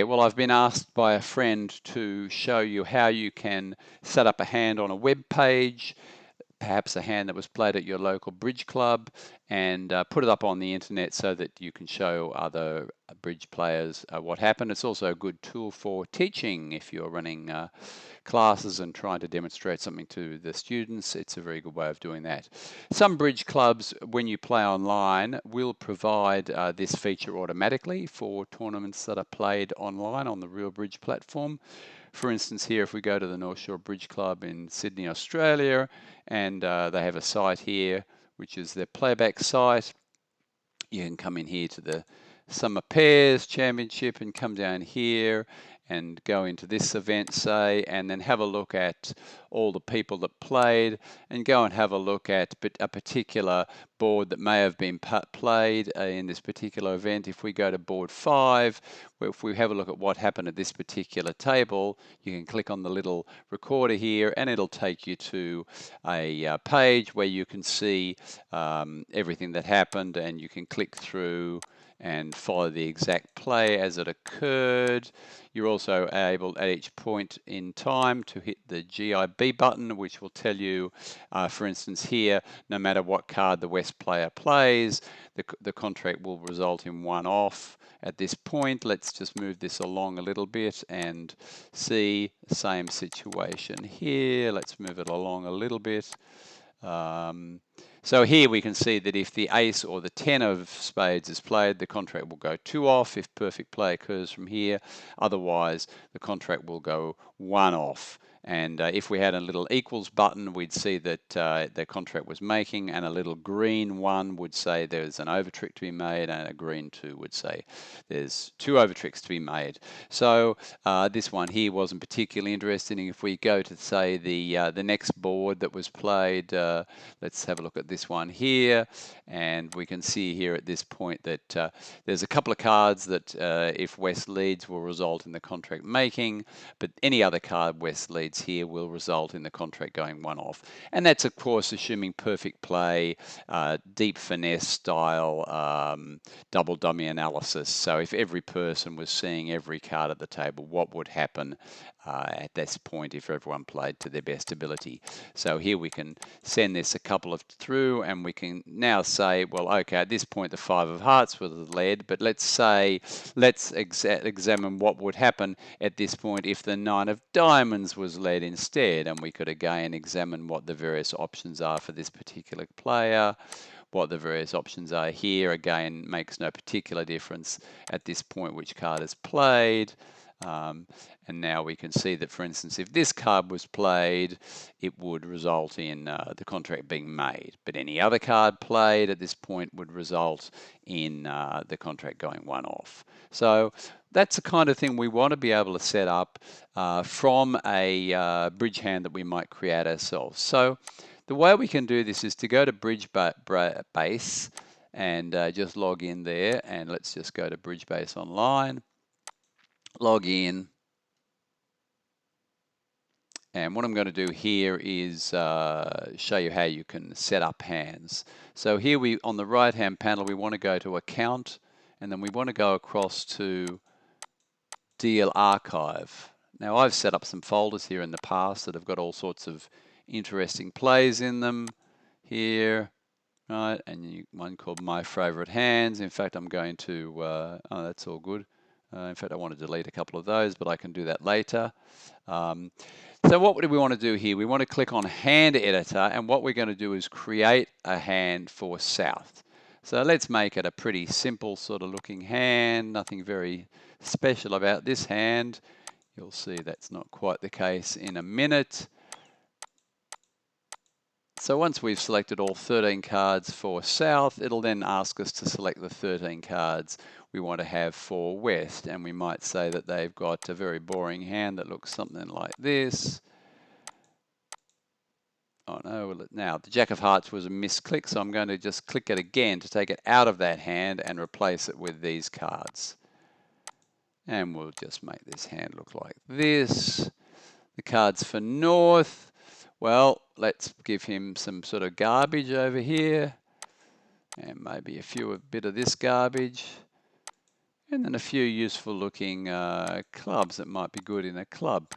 Well, I've been asked by a friend to show you how you can set up a hand on a web page, perhaps a hand that was played at your local bridge club, and put it up on the internet so that you can show other bridge players what happened. It's also a good tool for teaching if you're running classes and trying to demonstrate something to the students. It's a very good way of doing that. Some bridge clubs, when you play online, will provide this feature automatically for tournaments that are played online on the Real Bridge platform. For instance, here, if we go to the North Shore Bridge Club in Sydney, Australia, and they have a site here, which is their playback site, you can come in here to the Summer Pairs Championship and come down here and go into this event, say, and then have a look at all the people that played and go and have a look at a particular board that may have been played in this particular event. If we go to board 5, if we have a look at what happened at this particular table, you can click on the little recorder here and it'll take you to a page where you can see everything that happened, and you can click through and follow the exact play as it occurred. You're also able at each point in time to hit the GIB button, which will tell you, for instance here, no matter what card the West player plays, the contract will result in 1 off. At this point, let's just move this along a little bit and see the same situation here. Let's move it along a little bit. So here we can see that if the ace or the 10 of spades is played, the contract will go 2 off if perfect play occurs from here. Otherwise, the contract will go 1 off. And if we had a little equals button, we'd see that the contract was making, and a little green 1 would say there's an overtrick to be made, and a green 2 would say there's 2 overtricks to be made. So this one here wasn't particularly interesting. If we go to, say, the next board that was played, let's have a look at this one here, and we can see here at this point that there's a couple of cards that if West leads will result in the contract making, but any other card West leads here will result in the contract going 1 off. And that's, of course, assuming perfect play, deep finesse style, double dummy analysis. So if every person was seeing every card at the table, what would happen at this point if everyone played to their best ability? So here we can send this a couple of through, and we can now say, well, okay, at this point the 5 of hearts was led, but let's examine what would happen at this point if the 9 of diamonds was led instead, and we could again examine what the various options are for this particular player. What the various options are here, again, makes no particular difference at this point which card is played. And now we can see that, for instance, if this card was played, it would result in the contract being made. But any other card played at this point would result in the contract going 1 off. So that's the kind of thing we want to be able to set up from a bridge hand that we might create ourselves. So the way we can do this is to go to Bridge Base and just log in there, and let's just go to Bridge Base Online, log in, and what I'm going to do here is show you how you can set up hands. So here on the right hand panel, we want to go to Account, and then we want to go across to Deal Archive. Now I've set up some folders here in the past that have got all sorts of interesting plays in them here, right? And one called My Favorite Hands. In fact, I'm going to, oh, that's all good. In fact, I want to delete a couple of those, but I can do that later. So what do we want to do here? We want to click on Hand Editor, and what we're going to do is create a hand for South. So let's make it a pretty simple sort of looking hand, nothing very special about this hand. You'll see that's not quite the case in a minute. So once we've selected all 13 cards for South, it'll then ask us to select the 13 cards we want to have for West, and we might say that they've got a very boring hand that looks something like this. Oh no, now the Jack of Hearts was a misclick, so I'm going to just click it again to take it out of that hand and replace it with these cards. And we'll just make this hand look like this. The cards for North, well, let's give him some sort of garbage over here, and maybe a bit of this garbage. and then a few useful looking clubs that might be good in a club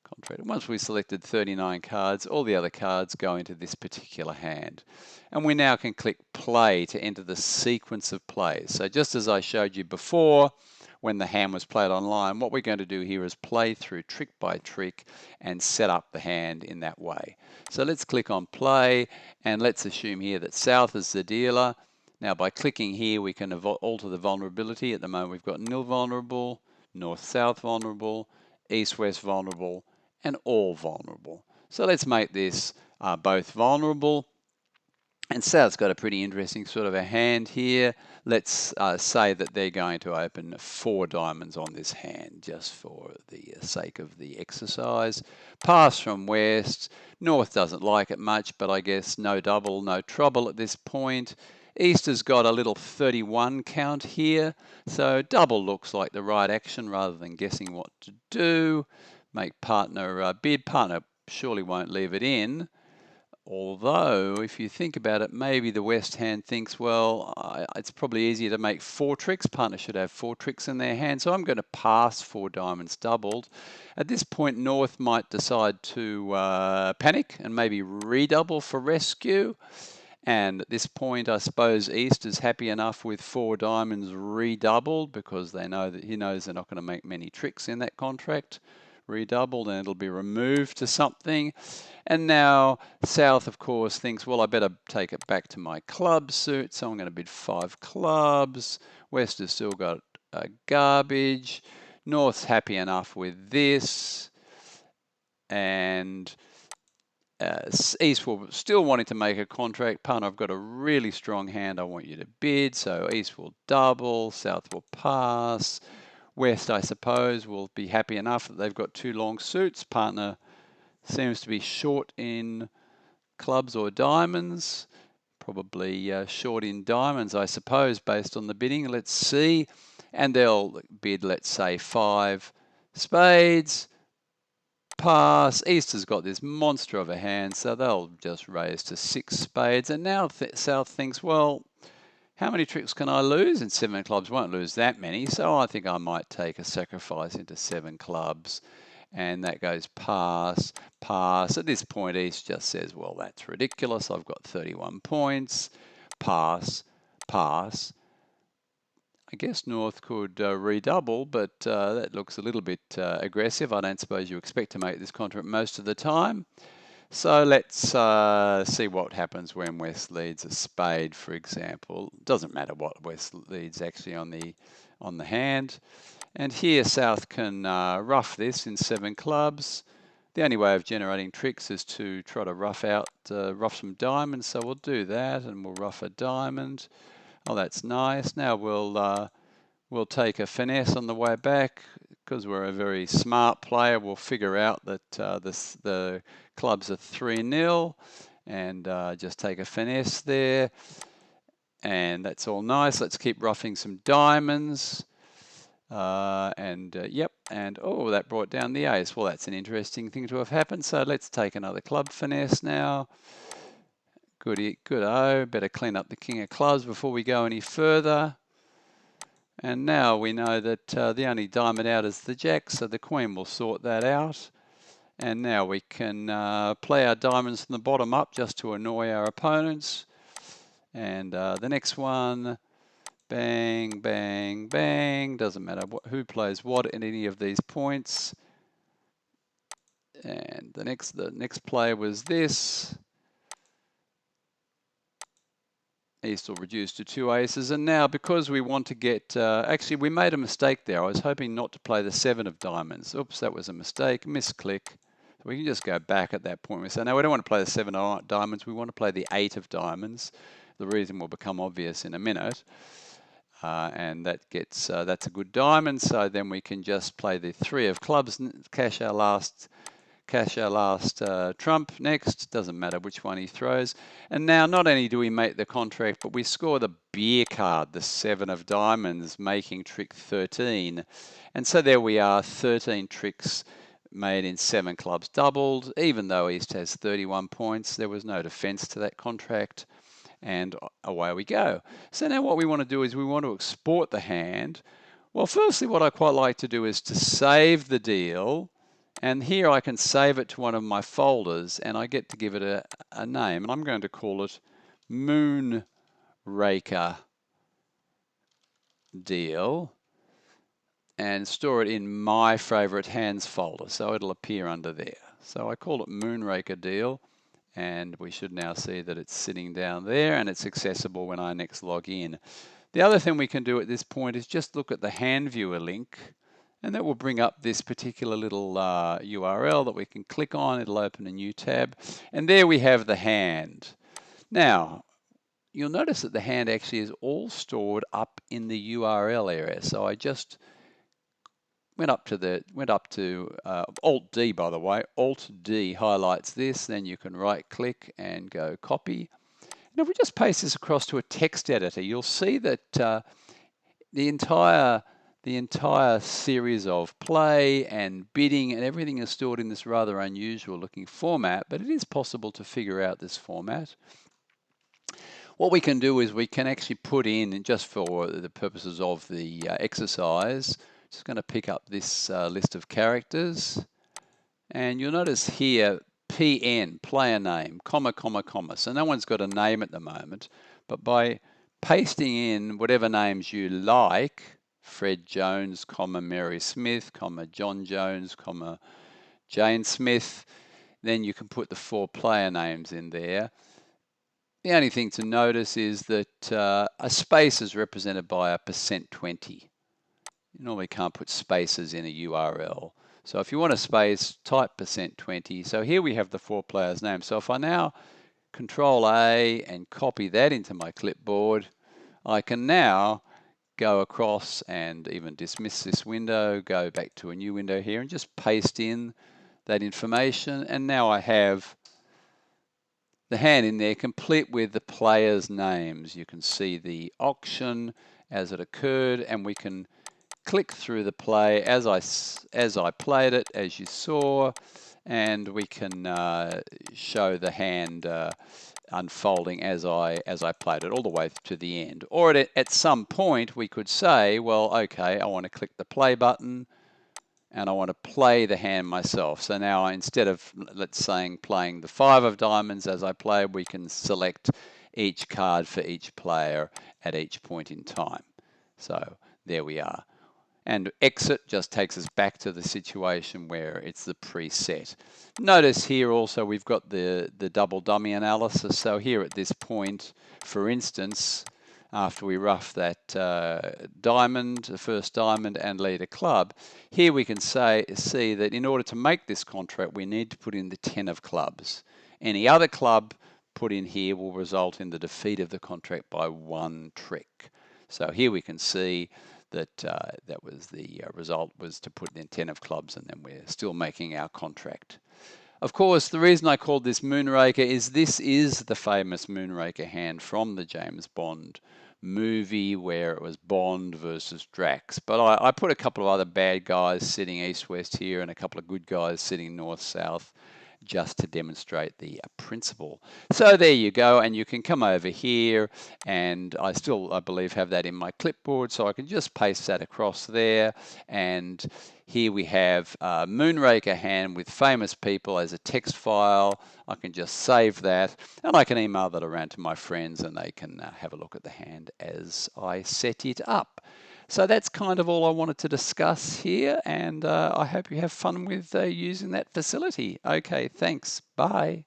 contract. And once we selected 39 cards, all the other cards go into this particular hand. And we now can click play to enter the sequence of plays. So just as I showed you before, when the hand was played online, what we're going to do here is play through trick by trick and set up the hand in that way. So let's click on play, and let's assume here that South is the dealer. Now by clicking here, we can alter the vulnerability. At the moment, we've got nil vulnerable, north-south vulnerable, east-west vulnerable, and all vulnerable. So let's make this both vulnerable. And South's got a pretty interesting sort of a hand here. Let's say that they're going to open 4 diamonds on this hand, just for the sake of the exercise. Pass from West. North doesn't like it much, but I guess no double, no trouble at this point. East has got a little 31 count here, so double looks like the right action rather than guessing what to do. Make partner bid. Partner surely won't leave it in. Although, if you think about it, maybe the West hand thinks, well, it's probably easier to make 4 tricks. Partner should have 4 tricks in their hand, so I'm going to pass 4 diamonds doubled. At this point, North might decide to panic and maybe redouble for rescue. And at this point, I suppose East is happy enough with 4 diamonds redoubled because they know that he knows they're not going to make many tricks in that contract. Redoubled, and it'll be removed to something. And now South, of course, thinks, well, I better take it back to my club suit, so I'm going to bid 5 clubs. West has still got garbage. North's happy enough with this. And East will still wanting to make a contract. Partner, I've got a really strong hand. I want you to bid. So East will double. South will pass. West, I suppose, will be happy enough that they've got 2 long suits. Partner seems to be short in clubs or diamonds. Probably short in diamonds, I suppose, based on the bidding. Let's see. And they'll bid, let's say, 5 spades. Pass. East has got this monster of a hand, so they'll just raise to 6 spades. And now South thinks, well, how many tricks can I lose? And 7 clubs won't lose that many, so I think I might take a sacrifice into 7 clubs. And that goes pass, pass. At this point, East just says, well, that's ridiculous. I've got 31 points. Pass, pass. I guess North could redouble, but that looks a little bit aggressive. I don't suppose you expect to make this contract most of the time. So let's see what happens when West leads a spade, for example. Doesn't matter what West leads actually on the hand. And here South can rough this in 7 clubs. The only way of generating tricks is to try to rough some diamonds. So we'll do that, and we'll rough a diamond. Oh, that's nice. Now we'll take a finesse on the way back. Because we're a very smart player, we'll figure out that the clubs are 3-0 and just take a finesse there. And that's all nice. Let's keep roughing some diamonds. Yep, and oh, that brought down the ace. Well, that's an interesting thing to have happened. So let's take another club finesse now. Good-o. Better clean up the king of clubs before we go any further. And now we know that the only diamond out is the jack, so the queen will sort that out. And now we can play our diamonds from the bottom up just to annoy our opponents. And the next one, bang, bang, bang. Doesn't matter who plays what at any of these points. And the next play was this. East will reduce to 2 aces, and now because we want to get, actually we made a mistake there. I was hoping not to play the 7 of diamonds. Oops, that was a mistake, misclick. So we can just go back at that point. We say, no, we don't want to play the 7 of diamonds, we want to play the 8 of diamonds. The reason will become obvious in a minute. And that's a good diamond, so then we can just play the 3 of clubs, cash our last trump next. Doesn't matter which one he throws. And now not only do we make the contract, but we score the beer card, the 7 of diamonds, making trick 13. And so there we are, 13 tricks made in 7 clubs doubled. Even though East has 31 points, there was no defense to that contract. And away we go. So now what we want to do is we want to export the hand. Well, firstly, what I quite like to do is to save the deal. And here I can save it to one of my folders and I get to give it a name. And I'm going to call it Moonraker Deal and store it in my favorite hands folder. So it'll appear under there. So I call it Moonraker Deal. And we should now see that it's sitting down there and it's accessible when I next log in. The other thing we can do at this point is just look at the hand viewer link, and that will bring up this particular little URL that we can click on. It'll open a new tab, and there we have the hand. Now, you'll notice that the hand actually is all stored up in the URL area. So I just went up to Alt D, by the way. Alt D highlights this. Then you can right click and go copy. And if we just paste this across to a text editor, you'll see that the entire series of play and bidding and everything is stored in this rather unusual looking format, but it is possible to figure out this format. What we can do is we can actually put in, just for the purposes of the exercise, just going to pick up this list of characters, and you'll notice here PN, player name, comma, comma, comma. So no one's got a name at the moment, but by pasting in whatever names you like, Fred Jones, comma, Mary Smith, comma, John Jones, comma, Jane Smith, then you can put the 4 player names in there. The only thing to notice is that a space is represented by a %20. You normally can't put spaces in a URL. So if you want a space, type %20. So here we have the 4 players' names. So if I now Control A and copy that into my clipboard, I can now go across and even dismiss this window, go back to a new window here and just paste in that information. And now I have the hand in there complete with the players' names. You can see the auction as it occurred, and we can click through the play as I played it, as you saw, and we can show the hand unfolding as I played it all the way to the end. Or at some point we could say, well, okay, I want to click the play button and I want to play the hand myself. So now instead of, let's say, playing the 5 of diamonds as I play, we can select each card for each player at each point in time. So there we are. And exit just takes us back to the situation where it's the preset. Notice here also we've got the double dummy analysis. So here at this point, for instance, after we rough that diamond, the first diamond, and lead a club, here we can see that in order to make this contract, we need to put in the 10 of clubs. Any other club put in here will result in the defeat of the contract by 1 trick. So here we can see that that was the result was to put in 10 of clubs, and then we're still making our contract. Of course, the reason I called this Moonraker is this is the famous Moonraker hand from the James Bond movie where it was Bond versus Drax. But I put a couple of other bad guys sitting east-west here and a couple of good guys sitting north-south just to demonstrate the principle. So there you go, and you can come over here, and I believe, have that in my clipboard, so I can just paste that across there, and here we have Moonraker hand with famous people as a text file. I can just save that, and I can email that around to my friends, and they can have a look at the hand as I set it up. So that's kind of all I wanted to discuss here, and I hope you have fun with using that facility. Okay, thanks. Bye.